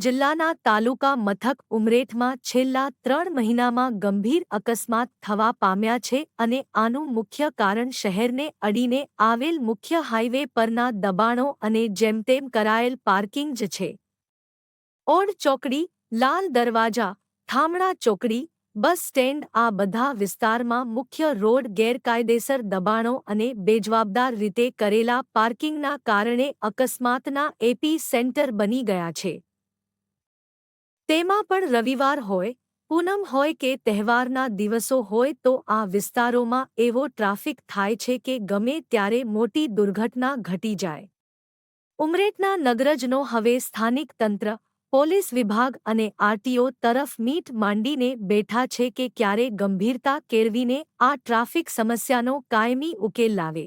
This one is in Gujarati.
જિલ્લાના તાલુકા મથક ઉમરેઠમાં છેલ્લા 3 મહિનામાં ગંભીર અકસ્માત થવા પામ્યા છે અને આનું મુખ્ય કારણ શહેરને અડીને આવેલ મુખ્ય હાઇવે પરના દબાણો અને જેમતેમ કરાયેલ પાર્કિંગ જ છે. ઓડ ચોકડી, લાલ દરવાજા, થામણા ચોકડી, બસ સ્ટેન્ડ આ બધા વિસ્તારમાં મુખ્ય રોડ ગેરકાયદેસર દબાણો અને બેજવાબદાર રીતે કરેલા પાર્કિંગના કારણે અકસ્માતના એપી સેન્ટર બની ગયા છે. તેમાં પણ રવિવાર હોય, પૂનમ હોય કે તહેવારના દિવસો હોય તો આ વિસ્તારોમાં એવો ટ્રાફિક થાય છે કે ગમે ત્યારે મોટી દુર્ઘટના ઘટી જાય. ઉમરેઠના નગરજનો હવે સ્થાનિક તંત્ર, પોલીસ વિભાગ અને આરટીઓ તરફ મીટ માંડીને બેઠા છે કે ક્યારે ગંભીરતા કેળવીને આ ટ્રાફિક સમસ્યાનો કાયમી ઉકેલ લાવે.